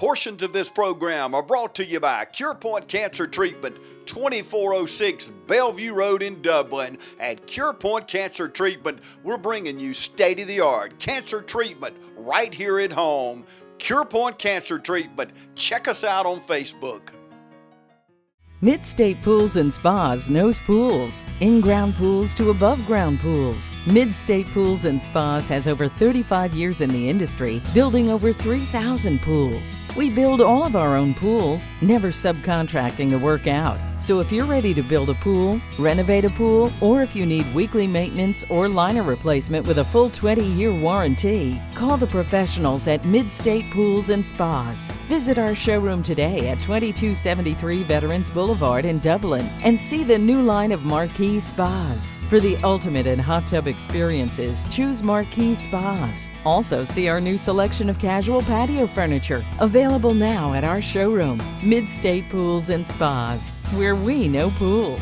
Portions of this program are brought to you by CurePoint Cancer Treatment, 2406 Bellevue Road in Dublin. At CurePoint Cancer Treatment, we're bringing you state-of-the-art cancer treatment right here at home. CurePoint Cancer Treatment. Check us out on Facebook. Mid-State Pools and Spas knows pools, in-ground pools to above-ground pools. Mid-State Pools and Spas has over 35 years in the industry, building over 3,000 pools. We build all of our own pools, never subcontracting the work out. So if you're ready to build a pool, renovate a pool, or if you need weekly maintenance or liner replacement with a full 20-year warranty, call the professionals at Mid-State Pools and Spas. Visit our showroom today at 2273 Veterans Boulevard in Dublin and see the new line of Marquee Spas. For the ultimate in hot tub experiences, choose Marquee Spas. Also see our new selection of casual patio furniture, available now at our showroom, Mid-State Pools and Spas, where we know pools.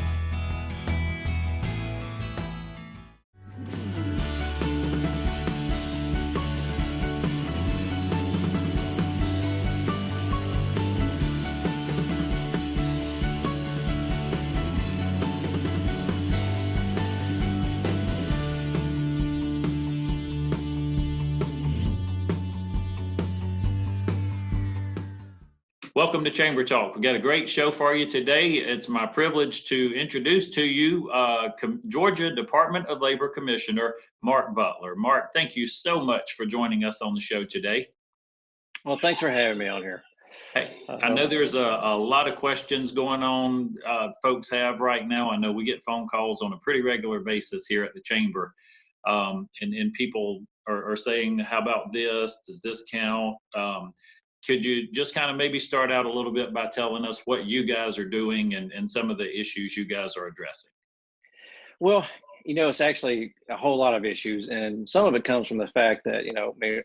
Welcome to Chamber Talk. We've got a great show for you today. It's my privilege to introduce to you Georgia Department of Labor Commissioner Mark Butler. Mark, thank you so much for joining us on the show today. Well, thanks for having me on here. Hey, I know there's a lot of questions going on folks have right now. I know we get phone calls on a pretty regular basis here at the Chamber. And people are saying, how about this? Does this count? Could you just kind of maybe start out a little bit by telling us what you guys are doing and some of the issues you guys are addressing? Well, it's actually a whole lot of issues, and some of it comes from the fact that,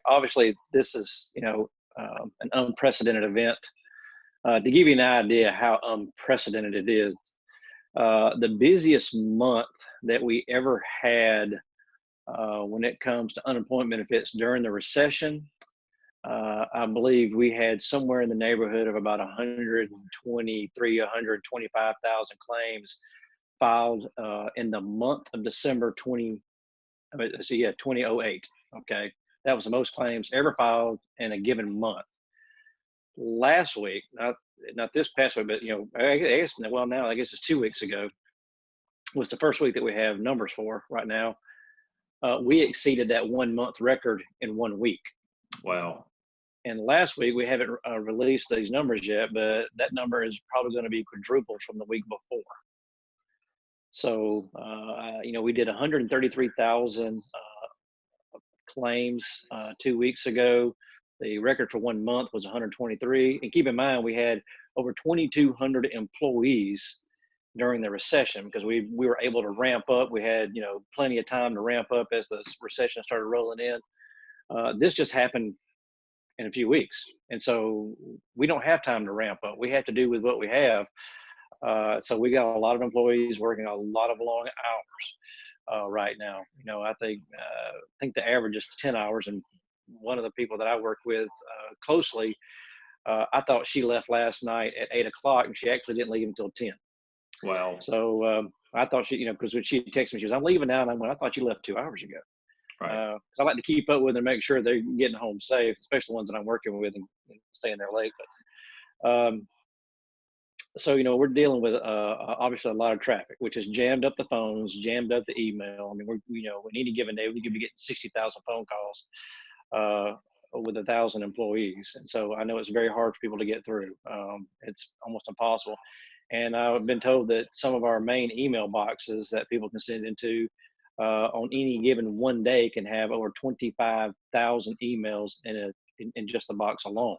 obviously this is, an unprecedented event. To give you an idea how unprecedented it is, the busiest month that we ever had when it comes to unemployment benefits during the recession, I believe we had somewhere in the neighborhood of about 125,000 claims filed in the month of December 2008. Okay, that was the most claims ever filed in a given month. Last week, not this past week, but I guess it's 2 weeks ago, was the first week that we have numbers for right now. We exceeded that 1 month record in 1 week. Wow. And last week, we haven't released these numbers yet, but that number is probably going to be quadrupled from the week before. So, we did 133,000 claims 2 weeks ago. The record for 1 month was 123. And keep in mind, we had over 2,200 employees during the recession because we were able to ramp up. We had, plenty of time to ramp up as the recession started rolling in. This just happened in a few weeks. And so we don't have time to ramp up. We have to do with what we have. So we got a lot of employees working a lot of long hours right now. I think the average is 10 hours. And one of the people that I work with closely, I thought she left last night at 8:00 and she actually didn't leave until 10. Wow. So I thought she, because when she texted me, she was, I'm leaving now. And I went, I thought you left 2 hours ago. Right. Because I like to keep up with them and make sure they're getting home safe, especially the ones that I'm working with and staying there late. But so we're dealing with obviously a lot of traffic, which has jammed up the phones, jammed up the email. I mean, we any given day we could be getting 60,000 phone calls with 1,000 employees, and so I know it's very hard for people to get through. It's almost impossible. And I've been told that some of our main email boxes that people can send into on any given one day can have over 25,000 emails in just the box alone.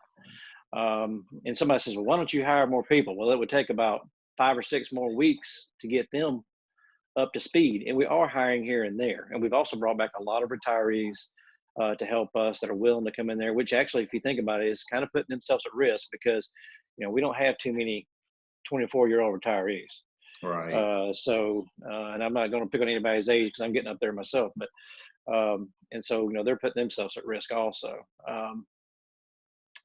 And somebody says, well, why don't you hire more people? Well, it would take about 5 or 6 more weeks to get them up to speed. And we are hiring here and there. And we've also brought back a lot of retirees to help us that are willing to come in there, which actually, if you think about it, is kind of putting themselves at risk because, we don't have too many 24-year-old retirees. Right. And I'm not going to pick on anybody's age because I'm getting up there myself, but, and so, they're putting themselves at risk also.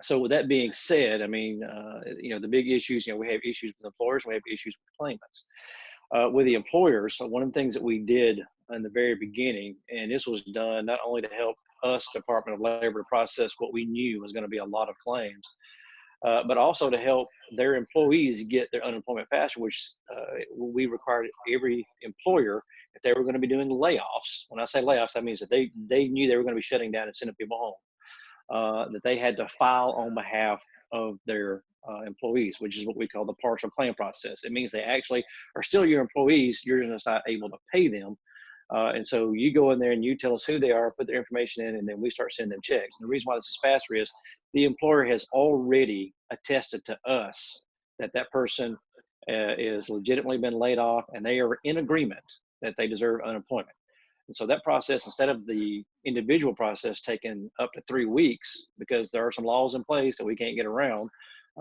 So with that being said, I mean, the big issues, we have issues with employers, we have issues with claimants. With the employers, so one of the things that we did in the very beginning, and this was done not only to help us, Department of Labor, to process what we knew was going to be a lot of claims, but also to help their employees get their unemployment faster, which we required every employer, if they were going to be doing layoffs. When I say layoffs, that means that they knew they were going to be shutting down and sending people home, that they had to file on behalf of their employees, which is what we call the partial claim process. It means they actually are still your employees, you're just not able to pay them. And so you go in there and you tell us who they are, put their information in, and then we start sending them checks. And the reason why this is faster is the employer has already attested to us that that person is legitimately been laid off, and they are in agreement that they deserve unemployment. And so that process, instead of the individual process taking up to 3 weeks, because there are some laws in place that we can't get around,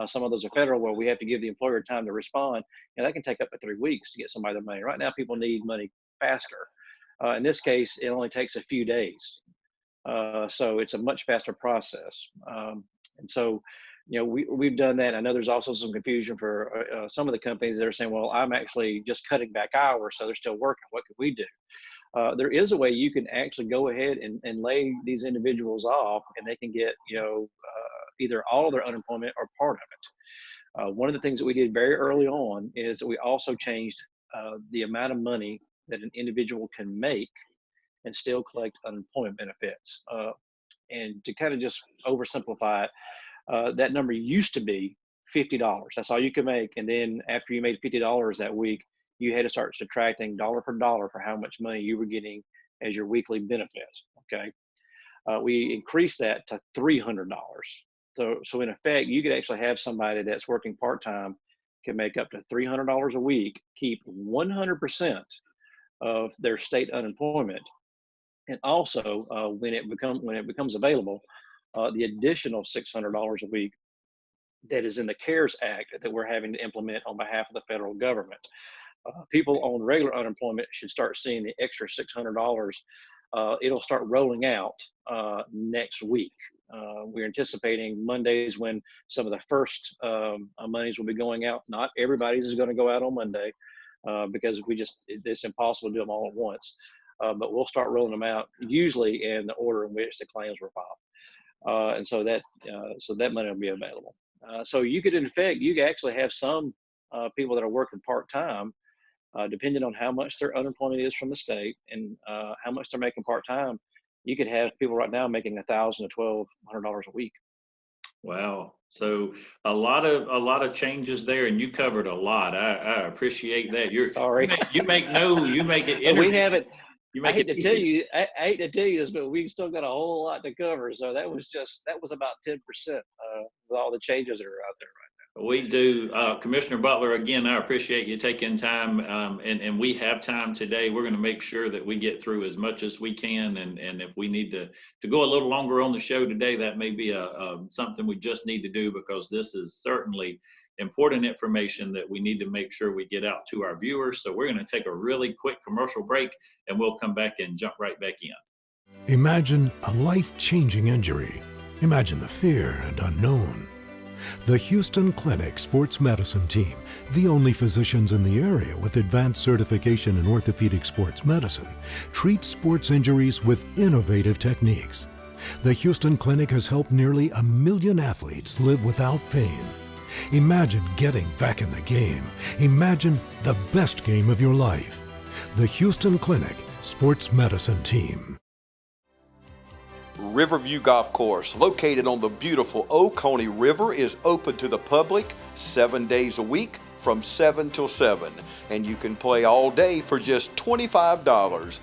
some of those are federal where we have to give the employer time to respond, and that can take up to 3 weeks to get somebody their money. Right now, people need money faster. In this case, it only takes a few days. So it's a much faster process. And so, we've done that. I know there's also some confusion for some of the companies that are saying, well, I'm actually just cutting back hours, so they're still working. What can we do? There is a way you can actually go ahead and lay these individuals off, and they can get, either all of their unemployment or part of it. One of the things that we did very early on is that we also changed the amount of money that an individual can make and still collect unemployment benefits. And to kind of just oversimplify it, that number used to be $50. That's all you could make. And then after you made $50 that week, you had to start subtracting dollar for dollar for how much money you were getting as your weekly benefits. Okay. We increased that to $300. So in effect, you could actually have somebody that's working part-time can make up to $300 a week, keep 100% of their state unemployment, and also when it becomes available, the additional $600 a week that is in the CARES Act that we're having to implement on behalf of the federal government. People on regular unemployment should start seeing the extra $600. It'll start rolling out next week. We're anticipating Mondays when some of the first monies will be going out. Not everybody's is going to go out on Monday because it's impossible to do them all at once. But we'll start rolling them out usually in the order in which the claims were filed. And so that money will be available. So you could, in effect, you could actually have some people that are working part-time, depending on how much their unemployment is from the state and how much they're making part-time. You could have people right now making $1,000 to $1,200 a week. Wow. So a lot of changes there, and you covered a lot. I appreciate that. Sorry. You make it. We haven't. I hate to easy. tell you, I hate to tell you this, but we've still got a whole lot to cover. So that was about 10% with all the changes that are out there right now. We do. Commissioner Butler, again, I appreciate you taking time, and we have time today. We're going to make sure that we get through as much as we can, and if we need to go a little longer on the show today, that may be something we just need to do, because this is certainly important information that we need to make sure we get out to our viewers. So we're going to take a really quick commercial break, and we'll come back and jump right back in. Imagine a life-changing injury. Imagine the fear and unknown. The Houston Clinic Sports Medicine Team, the only physicians in the area with advanced certification in orthopedic sports medicine, treats sports injuries with innovative techniques. The Houston Clinic has helped nearly 1 million athletes live without pain. Imagine getting back in the game. Imagine the best game of your life. The Houston Clinic Sports Medicine Team. Riverview Golf Course, located on the beautiful Oconee River, is open to the public 7 days a week from 7 till 7, and you can play all day for just $25.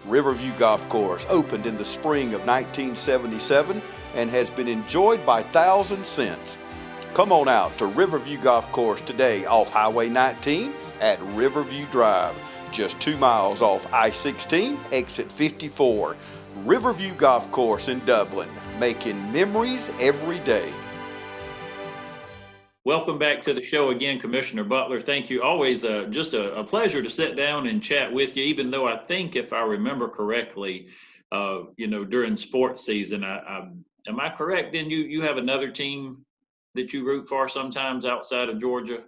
Riverview Golf Course opened in the spring of 1977 and has been enjoyed by thousands since. Come on out to Riverview Golf Course today off Highway 19 at Riverview Drive, just 2 miles off I-16, exit 54. Riverview Golf Course in Dublin, making memories every day. Welcome back to the show again, Commissioner Butler. Thank you. Always just a pleasure to sit down and chat with you, even though I think, if I remember correctly, during sports season, am I correct? Then you have another team that you root for sometimes outside of Georgia?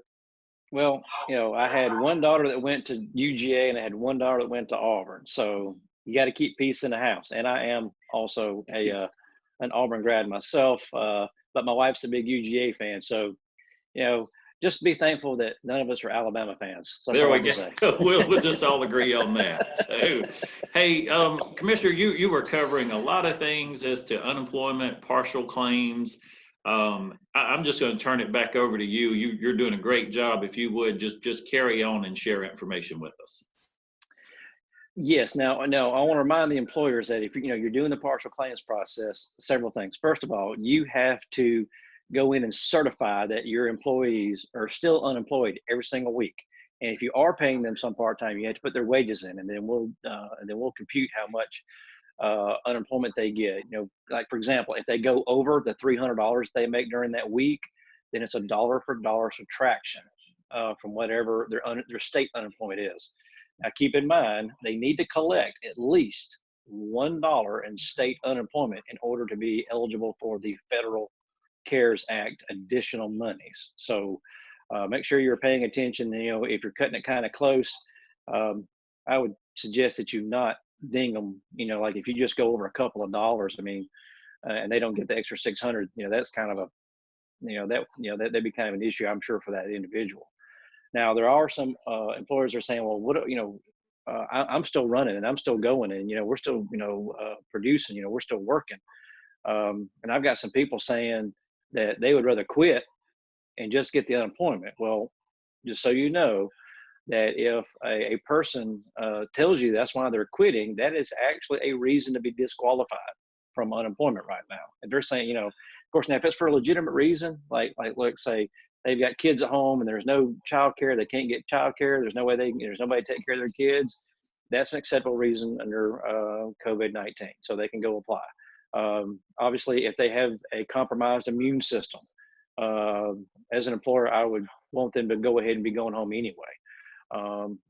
Well, I had one daughter that went to UGA, and I had one daughter that went to Auburn. So you got to keep peace in the house. And I am also an Auburn grad myself, but my wife's a big UGA fan. So, just be thankful that none of us are Alabama fans. So that's There all we I can say. go. We'll just all agree on that. So, hey, Commissioner, you were covering a lot of things as to unemployment, partial claims. I'm just going to turn it back over to you. You're doing a great job. If you would just carry on and share information with us. Yes. Now, I want to remind the employers that if you're doing the partial claims process, several things. First of all, you have to go in and certify that your employees are still unemployed every single week. And if you are paying them some part-time, you have to put their wages in, and then we'll compute how much unemployment they get. Like for example, if they go over the $300 they make during that week, then it's a dollar for dollar subtraction from whatever their state unemployment is. Now, keep in mind, they need to collect at least $1 in state unemployment in order to be eligible for the federal CARES Act additional monies. So make sure you're paying attention. If you're cutting it kind of close, I would suggest that you not ding them. Like if you just go over a couple of dollars, and they don't get the extra 600, that's kind of that'd be kind of an issue, I'm sure, for that individual. Now, there are some employers are saying, well, I'm still running and I'm still going, and we're still producing, we're still working. And I've got some people saying that they would rather quit and just get the unemployment. Well, just so you know, that if a person tells you that's why they're quitting, that is actually a reason to be disqualified from unemployment right now. And they're saying, of course, now if it's for a legitimate reason, like let's say they've got kids at home and there's no child care, they can't get child care, there's nobody to take care of their kids, that's an acceptable reason under COVID-19, so they can go apply. Obviously, if they have a compromised immune system, as an employer, I would want them to go ahead and be going home anyway.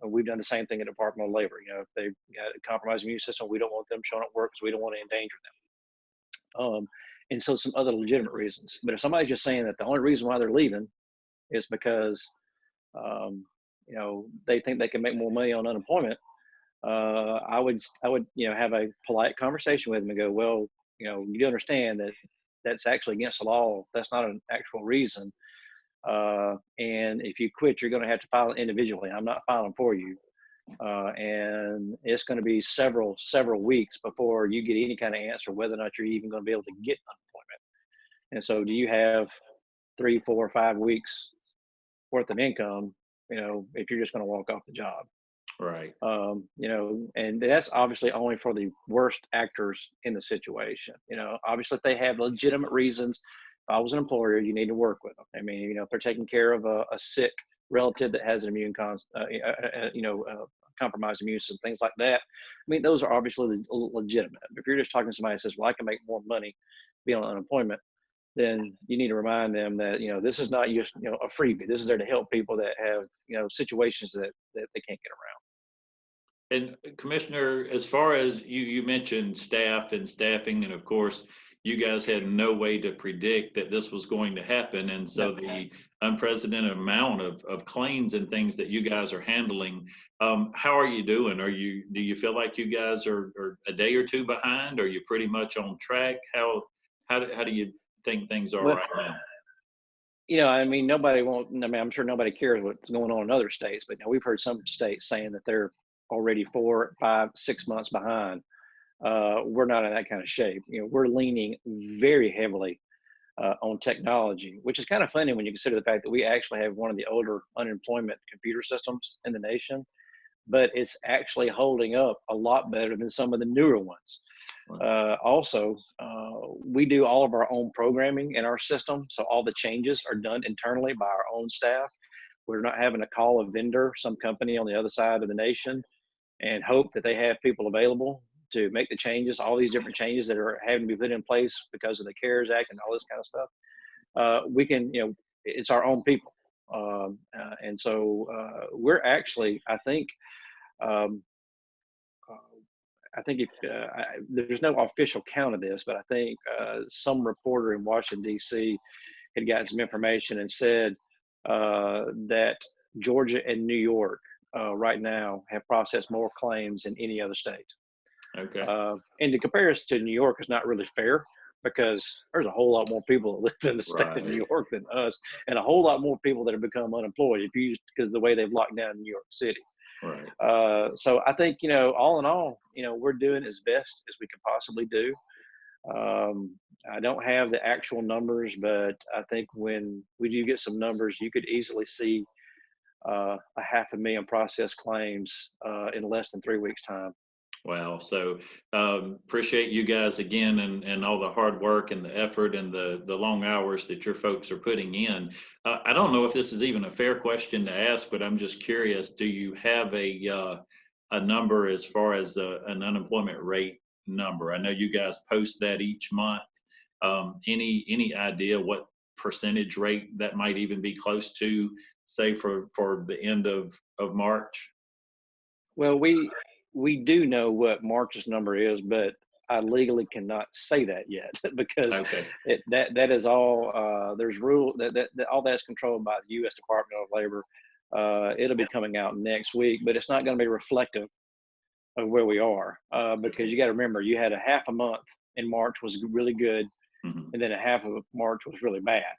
We've done the same thing at the Department of Labor. If they've got a compromised immune system, we don't want them showing up at work because we don't want to endanger them. And so some other legitimate reasons. But if somebody's just saying that the only reason why they're leaving is because, they think they can make more money on unemployment, I would have a polite conversation with them and go, well, you do understand that that's actually against the law. That's not an actual reason. And if you quit, you're going to have to file it individually. I'm not filing for you. And it's going to be several weeks before you get any kind of answer whether or not you're even going to be able to get unemployment. And so do you have 3, 4, 5 weeks worth of income, if you're just going to walk off the job? Right. And that's obviously only for the worst actors in the situation. Obviously if they have legitimate reasons, if I was an employer, you need to work with them. If they're taking care of a sick relative that has an compromised immune system, things like that. Those are obviously legitimate. If you're just talking to somebody that says, well, I can make more money being on unemployment, then you need to remind them that, this is not just, a freebie. This is there to help people that have, situations that they can't get around. And Commissioner, as far as you mentioned staff and staffing, and of course, you guys had no way to predict that this was going to happen. And so the unprecedented amount of claims and things that you guys are handling, how are you doing? Do you feel like you guys are a day or two behind? Are you pretty much on track? How do you think things are right now? I'm sure nobody cares what's going on in other states, but now we've heard some states saying that they're already 4, 5, 6 months behind. We're not in that kind of shape. We're leaning very heavily on technology, which is kind of funny when you consider the fact that we actually have one of the older unemployment computer systems in the nation, but it's actually holding up a lot better than some of the newer ones. Also, we do all of our own programming in our system, so all the changes are done internally by our own staff. We're not having to call a vendor, some company on the other side of the nation, and hope that they have people available to make the changes, all these different changes that are having to be put in place because of the CARES Act and all this kind of stuff. We can, it's our own people. And so we're actually, I think I think if there's no official count of this, but I think some reporter in Washington D.C. had gotten some information and said that Georgia and New York right now have processed more claims than any other state. Okay. And the comparison to New York is not really fair because there's a whole lot more people that live in the state of New York than us, and a whole lot more people that have become unemployed because of the way they've locked down New York City. Right. So I think, all in all, we're doing as best as we can possibly do. I don't have the actual numbers, but I think when we do get some numbers, you could easily see 500,000 processed claims in less than 3 weeks' time. Wow. So appreciate you guys again and all the hard work and the effort and the long hours that your folks are putting in. I don't know if this is even a fair question to ask, but I'm just curious. Do you have a number as far as an unemployment rate number? I know you guys post that each month. Any idea what percentage rate that might even be close to, say for the end of March? Well, we do know what March's number is, but I legally cannot say that yet because Okay. that is all. There's rule that all that's controlled by the U.S. Department of Labor. It'll be coming out next week, but it's not going to be reflective of where we are because you got to remember you had a half a month in March was really good, Mhm. and then a half of March was really bad.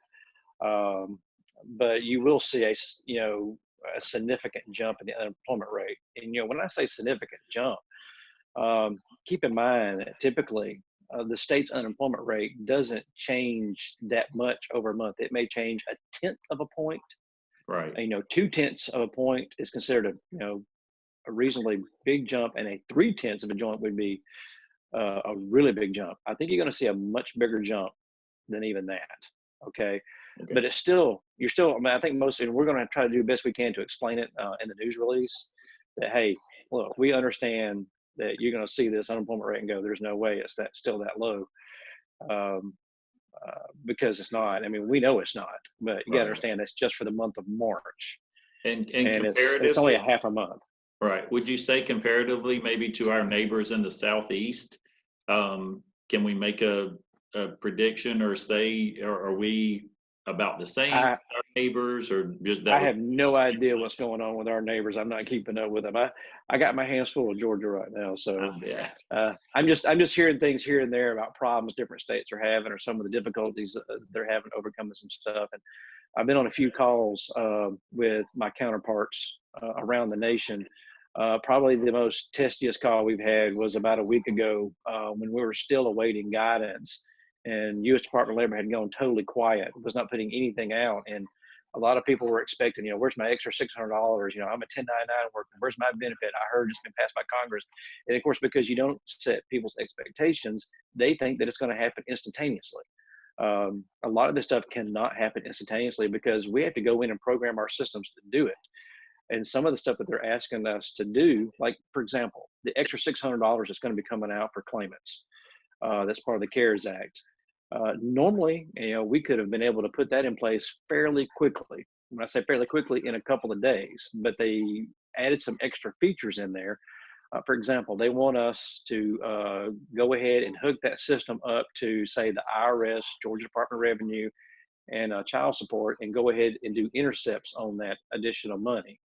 But you will see a significant jump in the unemployment rate. And when I say significant jump, keep in mind that typically the state's unemployment rate doesn't change that much over a month. It may change 1/10 of a point. Right. 2/10 of a point is considered a reasonably big jump, and a 3/10 of a jump would be a really big jump. I think you're going to see a much bigger jump than even that. Okay. But it's still, I think and we're going to try to do the best we can to explain it in the news release that, hey, look, we understand that you're going to see this unemployment rate and go, there's no way it's still that low. Because it's not. I mean, we know it's not, but you got to understand that's just for the month of March. And it's only a half a month. Right. Would you say comparatively, maybe to our neighbors in the Southeast, can we make a prediction or say, or are we about the same as our neighbors, or just that? I have no idea what's going on with our neighbors. I'm not keeping up with them. I got my hands full of Georgia right now, so I'm just hearing things here and there about problems different states are having, or some of the difficulties they're having overcoming some stuff. And I've been on a few calls with my counterparts around the nation. Probably the most testiest call we've had was about a week ago when we were still awaiting guidance, and U.S. Department of Labor had gone totally quiet, was not putting anything out. And a lot of people were expecting, where's my extra $600? I'm a 1099 worker. Where's my benefit? I heard it's been passed by Congress. And of course, because you don't set people's expectations, they think that it's going to happen instantaneously. A lot of this stuff cannot happen instantaneously because we have to go in and program our systems to do it. And some of the stuff that they're asking us to do, like, for example, the extra $600 that's going to be coming out for claimants. That's part of the CARES Act. Normally, we could have been able to put that in place fairly quickly. When I say fairly quickly, in a couple of days, but they added some extra features in there. For example, they want us to go ahead and hook that system up to, say, the IRS, Georgia Department of Revenue, and child support, and go ahead and do intercepts on that additional money.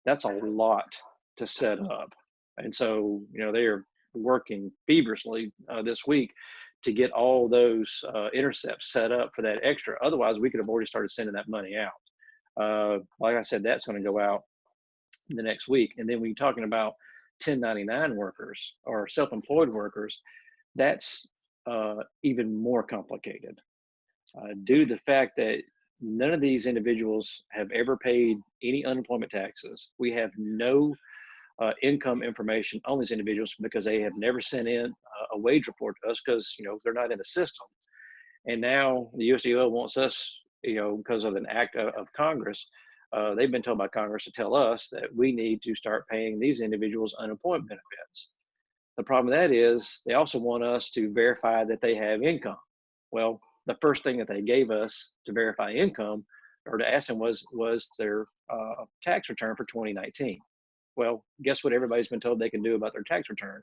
That's a lot to set up. And so, they are working feverishly this week to get all those intercepts set up for that extra. Otherwise, we could have already started sending that money out. Like I said, that's going to go out the next week. And then when you're talking about 1099 workers or self-employed workers, that's even more complicated due to the fact that none of these individuals have ever paid any unemployment taxes. We have no income information on these individuals because they have never sent in a wage report to us because they're not in the system. And now the USDO wants us, because of an act of Congress, they've been told by Congress to tell us that we need to start paying these individuals unemployment benefits. The problem with that is they also want us to verify that they have income. Well, the first thing that they gave us to verify income or to ask them was their tax return for 2019. Well, guess what everybody's been told they can do about their tax return?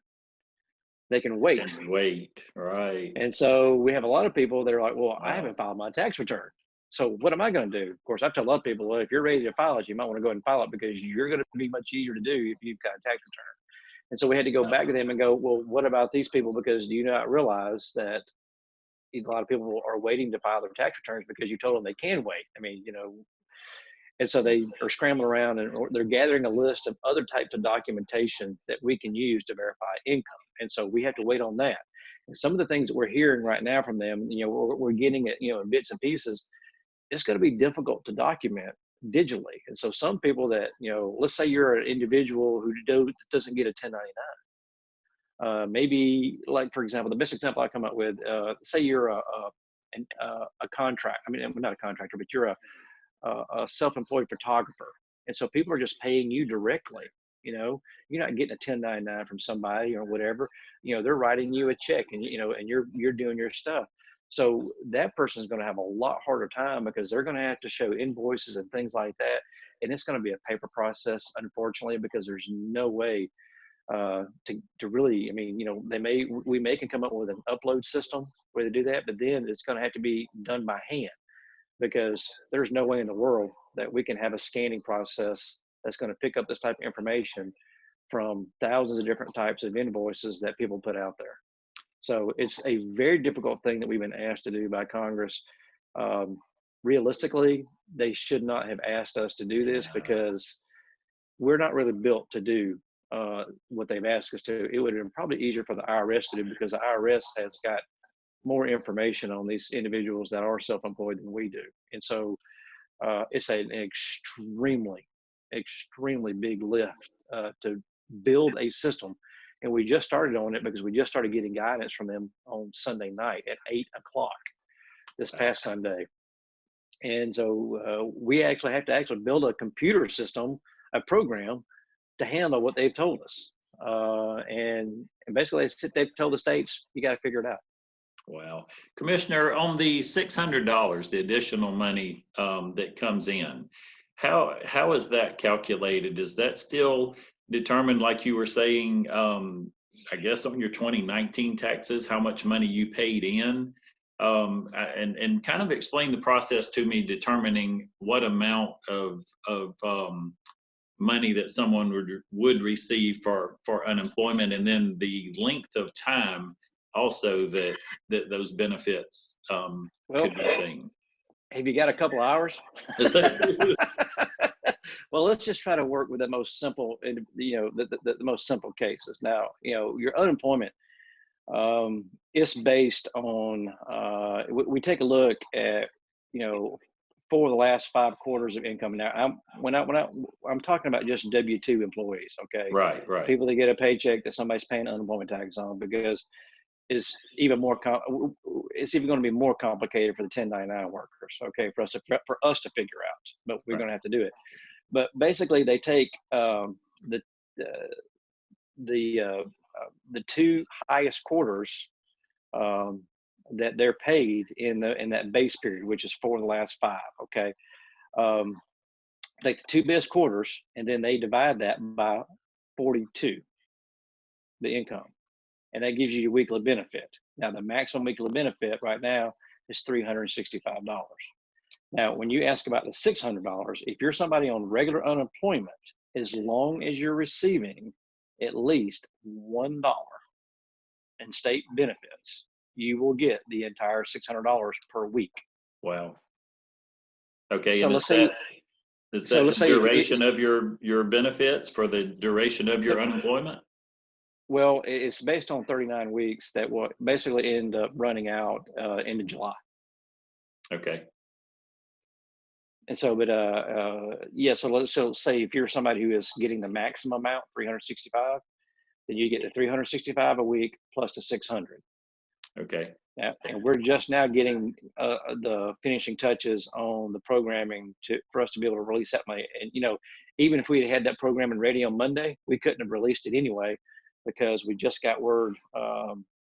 they can wait. And wait, right. And so we have a lot of people that are like, well, I Wow. haven't filed my tax return. So what am I going to do? Of course, I tell a lot of people, well, if you're ready to file it, you might want to go ahead and file it because you're going to be much easier to do if you've got a tax return. And so we had to go back to them and go, well, what about these people? Because do you not realize that a lot of people are waiting to file their tax returns because you told them they can wait? I mean, and so they are scrambling around and they're gathering a list of other types of documentation that we can use to verify income. And so we have to wait on that. And some of the things that we're hearing right now from them, we're getting it, in bits and pieces. It's going to be difficult to document digitally. And so some people that, let's say you're an individual who doesn't get a 1099. Maybe, like, for example, the best example I come up with, say you're a contract. I mean, not a contractor, but you're a self-employed photographer. And so people are just paying you directly. You're not getting a 1099 from somebody or whatever. They're writing you a check, and you're doing your stuff. So that person is going to have a lot harder time because they're going to have to show invoices and things like that, and it's going to be a paper process, unfortunately, because there's no way to really. I mean, we may can come up with an upload system where they do that, but then it's going to have to be done by hand because there's no way in the world that we can have a scanning process that's going to pick up this type of information from thousands of different types of invoices that people put out there. So it's a very difficult thing that we've been asked to do by Congress. Realistically, they should not have asked us to do this because we're not really built to do what they've asked us to. It would have been probably easier for the IRS to do because the IRS has got more information on these individuals that are self-employed than we do. And so it's an extremely big lift to build a system. And we just started on it because we just started getting guidance from them on Sunday night at 8:00 this past Sunday. And so we actually have to build a computer system, a program to handle what they've told us. And basically they've told the states, you got to figure it out. Wow. Commissioner, on the $600, the additional money that comes in, how is that calculated? Is that still determined, like you were saying, I guess on your 2019 taxes, how much money you paid in? And kind of explain the process to me, determining what amount of money that someone would receive for unemployment, and then the length of time also that those benefits could be seen. Have you got a couple of hours? Well, let's just try to work with the most simple, the most simple cases. Now, your unemployment, it's based on, we take a look at, for the last 5 quarters of income. Now, I'm talking about just W-2 employees, okay? Right. People that get a paycheck that somebody's paying unemployment tax on, because it's even going to be more complicated for the 1099 workers, okay, for us to figure out, but we're going to have to do it. But basically, they take the 2 highest quarters that they're paid in that base period, which is for the last 5. Okay, take the 2 best quarters, and then they divide that by 42, the income, and that gives you your weekly benefit. Now, the maximum weekly benefit right now is $365. Now, when you ask about the $600, if you're somebody on regular unemployment, as long as you're receiving at least $1 in state benefits, you will get the entire $600 per week. Wow. Okay, so and let's say the duration of your benefits for the duration of your unemployment? Well, it's based on 39 weeks that will basically end up running out into July. Okay. And so, but so say if you're somebody who is getting the maximum amount, 365, then you get the 365 a week plus the 600. Okay. Yeah, and we're just now getting the finishing touches on the programming for us to be able to release that money. And even if we had that programming ready on Monday, we couldn't have released it anyway, because we just got word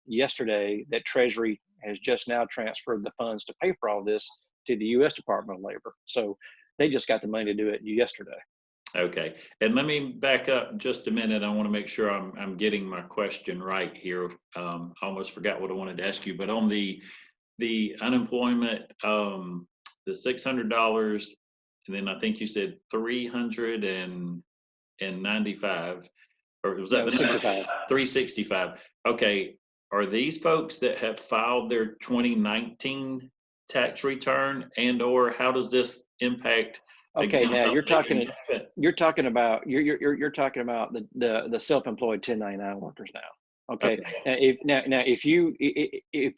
yesterday that Treasury has just now transferred the funds to pay for all this to the U.S. Department of Labor. So they just got the money to do it yesterday. Okay, and let me back up just a minute. I want to make sure I'm getting my question right here. I almost forgot what I wanted to ask you, but on the unemployment, the $600, and then I think you said 395, or was that No, 65. 365? Okay, are these folks that have filed their 2019 tax return, and or how does this impact Okay, again now something you haven't? you're talking about you're talking about the self-employed 1099 workers now. Okay, Okay, now if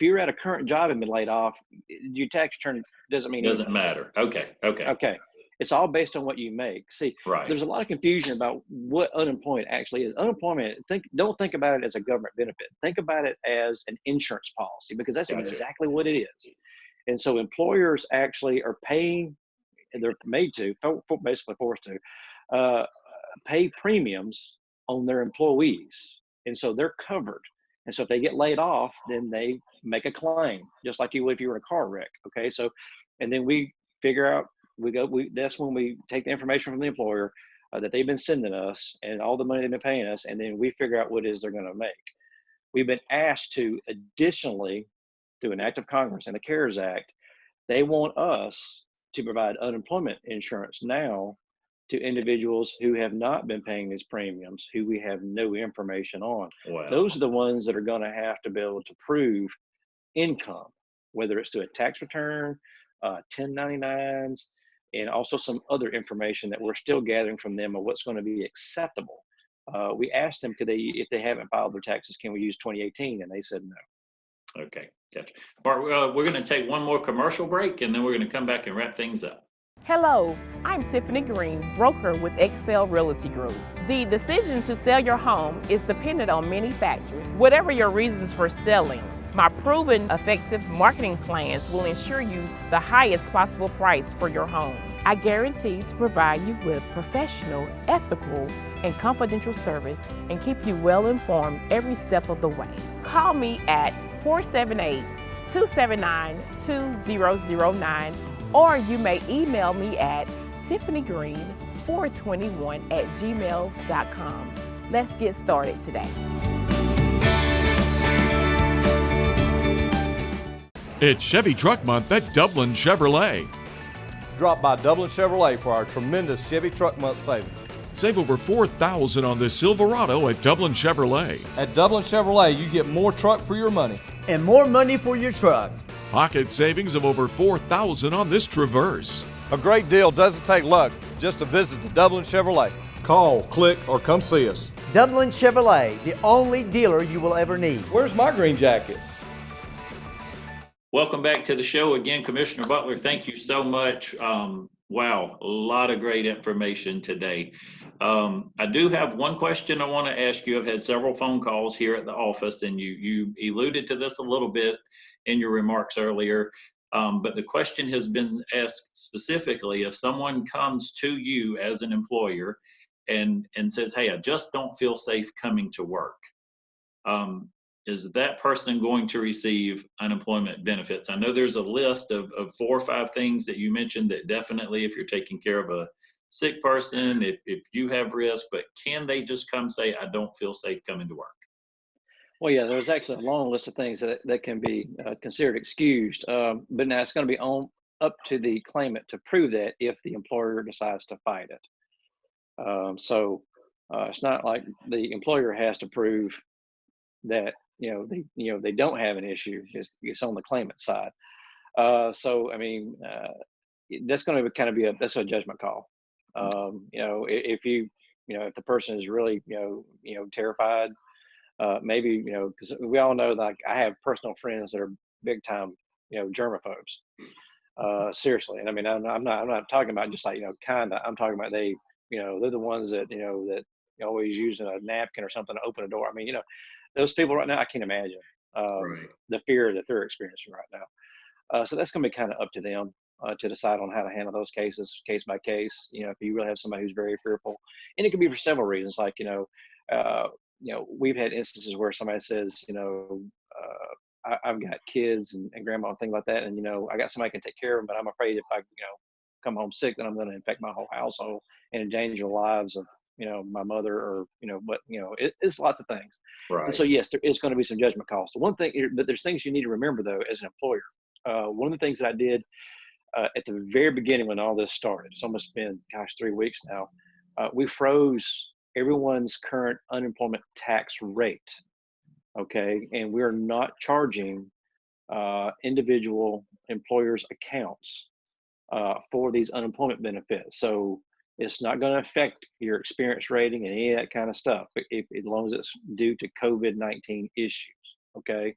you're at a current job and been laid off, your tax return doesn't mean doesn't anything. matter. Okay, okay, Okay, it's all based on what you make. See, right. there's a lot of confusion about what unemployment actually is. Unemployment, don't think about it as a government benefit. Think about it as an insurance policy, because that's Gotcha. exactly what it is. And so employers actually are paying, and they're made to, basically forced to, uh, pay premiums on their employees. And so they're covered. And so if they get laid off, then they make a claim, just like you would if you were in a car wreck. Okay. So, and then we figure out, that's when we take the information from the employer that they've been sending us and all the money they've been paying us. And then we figure out what it is they're going to make. We've been asked to additionally, through an act of Congress and the CARES Act, they want us to provide unemployment insurance now to individuals who have not been paying these premiums, who we have no information on. Wow. Those are the ones that are going to have to be able to prove income, whether it's through a tax return, 1099s, and also some other information that we're still gathering from them of what's going to be acceptable. We asked them, if they haven't filed their taxes, can we use 2018? And they said no. Okay, gotcha. Bart, we're going to take one more commercial break, and then we're going to come back and wrap things up. Hello, I'm Tiffany Green, broker with Excel Realty Group. The decision to sell your home is dependent on many factors. Whatever your reasons for selling, my proven effective marketing plans will ensure you the highest possible price for your home. I guarantee to provide you with professional, ethical, and confidential service and keep you well informed every step of the way. Call me at 478-279-2009, or you may email me at tiffanygreen421@gmail.com. Let's get started today. It's Chevy Truck Month at Dublin Chevrolet. Drop by Dublin Chevrolet for our tremendous Chevy Truck Month savings. Save over $4,000 on this Silverado at Dublin Chevrolet. At Dublin Chevrolet, you get more truck for your money. And more money for your truck. Pocket savings of over $4,000 on this Traverse. A great deal doesn't take luck just to visit the Dublin Chevrolet. Call, click, or come see us. Dublin Chevrolet, the only dealer you will ever need. Where's my green jacket? Welcome back to the show again, Commissioner Butler. Thank you so much. Wow, a lot of great information today. I do have one question I want to ask you. I've had several phone calls here at the office, and you alluded to this a little bit in your remarks earlier. But the question has been asked specifically: if someone comes to you as an employer and says, "Hey, I just don't feel safe coming to work," is that person going to receive unemployment benefits? I know there's a list of 4 or 5 things that you mentioned that definitely, if you're taking care of a sick person, if you have risk, but can they just come say, I don't feel safe coming to work? Well, yeah, there's actually a long list of things that can be considered excused, but now it's going to be up to the claimant to prove that if the employer decides to fight it. So it's not like the employer has to prove that they don't have an issue. It's on the claimant side. So I mean, that's going to kind of that's a judgment call. If if the person is really terrified, maybe because we all know, like, I have personal friends that are big time germaphobes. Seriously, and I mean, I'm not talking about just like kinda. I'm talking about they're the ones that that always using a napkin or something to open a door. I mean, those people right now, I can't imagine Right. the fear that they're experiencing right now. So that's going to be kind of up to them to decide on how to handle those cases, case by case. If you really have somebody who's very fearful, and it could be for several reasons, like we've had instances where somebody says, I've got kids and grandma and things like that, and I got somebody who can take care of them, but I'm afraid if I come home sick, then I'm going to infect my whole household and endanger the lives of, my mother, or, but, it's lots of things. Right. And so, yes, there is going to be some judgment calls. The one thing, but there's things you need to remember, though, as an employer. One of the things that I did at the very beginning when all this started, it's almost been, 3 weeks now, we froze everyone's current unemployment tax rate. Okay. And we're not charging individual employers' accounts for these unemployment benefits. So it's not going to affect your experience rating and any of that kind of stuff, as long as it's due to COVID-19 issues. Okay.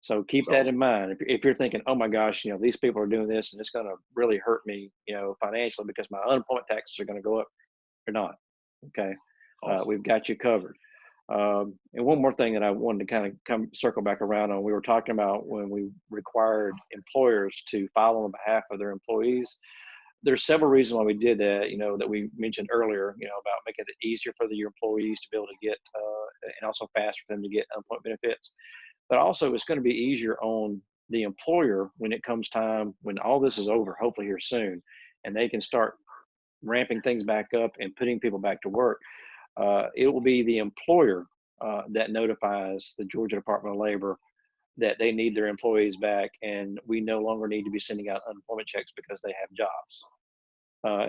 So keep that in mind. If you're thinking, oh my gosh, these people are doing this and it's going to really hurt me, financially because my unemployment taxes are going to go up, they're not. Okay. Awesome. We've got you covered. And one more thing that I wanted to kind of circle back around on, we were talking about when we required employers to file on behalf of their employees. There's several reasons why we did that, that we mentioned earlier, about making it easier for your employees to be able to get, and also faster for them to get unemployment benefits. But also it's going to be easier on the employer when it comes time, when all this is over, hopefully here soon, and they can start ramping things back up and putting people back to work. It will be the employer that notifies the Georgia Department of Labor that they need their employees back, and we no longer need to be sending out unemployment checks because they have jobs.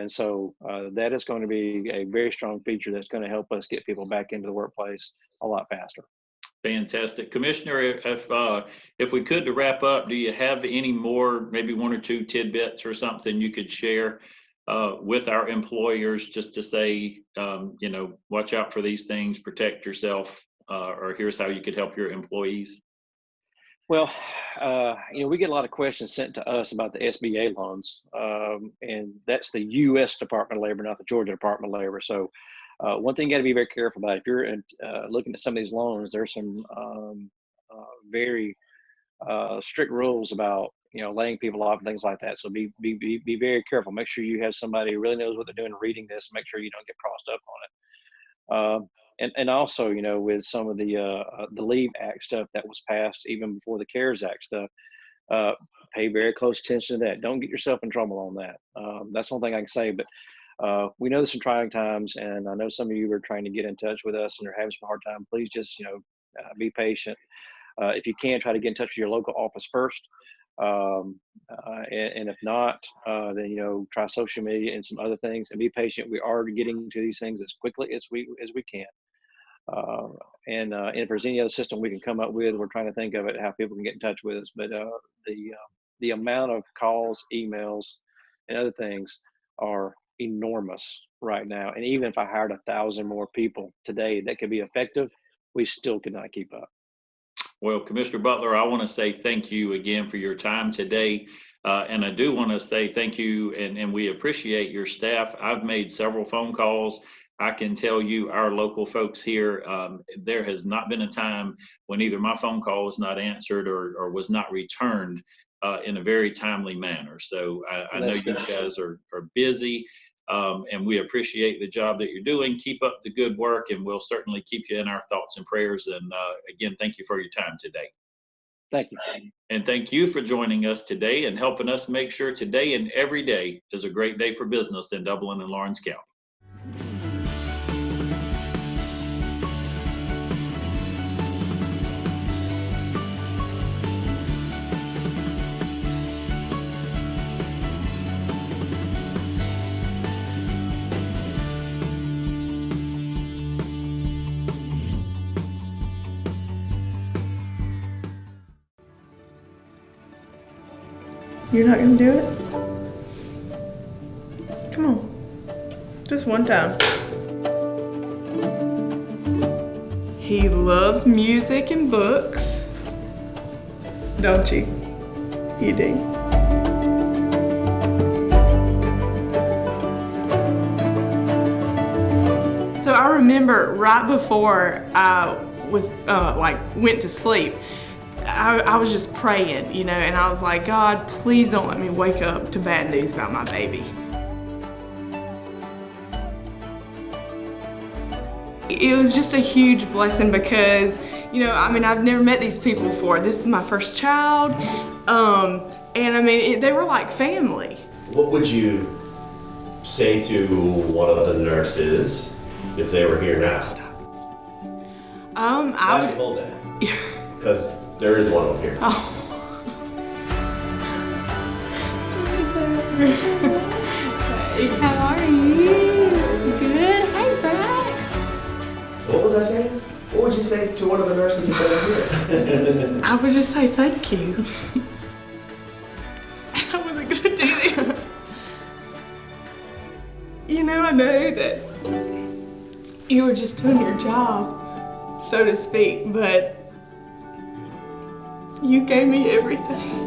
And so that is going to be a very strong feature that's going to help us get people back into the workplace a lot faster. Fantastic. Commissioner, if we could, to wrap up, do you have any more, maybe 1 or 2 tidbits or something you could share with our employers, just to say, watch out for these things, protect yourself, or here's how you could help your employees? Well, we get a lot of questions sent to us about the SBA loans, and that's the U.S. Department of Labor, not the Georgia Department of Labor. So one thing you got to be very careful about, if you're looking at some of these loans, there's some very strict rules about, laying people off and things like that. So be very careful. Make sure you have somebody who really knows what they're doing reading this. Make sure you don't get crossed up on it. And also, with some of the Leave Act stuff that was passed even before the CARES Act stuff, pay very close attention to that. Don't get yourself in trouble on that. That's the only thing I can say. But we know there's some trying times, and I know some of you are trying to get in touch with us and are having some hard time. Please just, be patient. If you can, try to get in touch with your local office first. And if not, then, try social media and some other things, and be patient. We are getting to these things as quickly as we can. And if there's any other system we can come up with, we're trying to think of it, how people can get in touch with us. But the amount of calls, emails, and other things are enormous right now. And even if I hired 1,000 more people today that could be effective, we still could not keep up. Well, Commissioner Butler, I want to say thank you again for your time today. And I do want to say thank you, and we appreciate your staff. I've made several phone calls. I can tell you, our local folks here, there has not been a time when either my phone call was not answered or was not returned in a very timely manner. So I know you guys are busy, and we appreciate the job that you're doing. Keep up the good work, and we'll certainly keep you in our thoughts and prayers. And again, thank you for your time today. Thank you. And thank you for joining us today and helping us make sure today and every day is a great day for business in Dublin and Lawrence County. You're not gonna do it? Come on. Just one time. He loves music and books. Don't you? You do. So I remember right before I was went to sleep, I was just praying, and I was like, God, please don't let me wake up to bad news about my baby. It was just a huge blessing because, I've never met these people before. This is my first child, and they were like family. What would you say to one of the nurses if they were here now? I Why'd you hold that? Because there is one over here. Oh. How are you? Good. Hi, Brax. So what was I saying? What would you say to one of the nurses if they were here? I would just say thank you. I wasn't gonna do this. You know, I know that you were just doing your job, so to speak, but you gave me everything.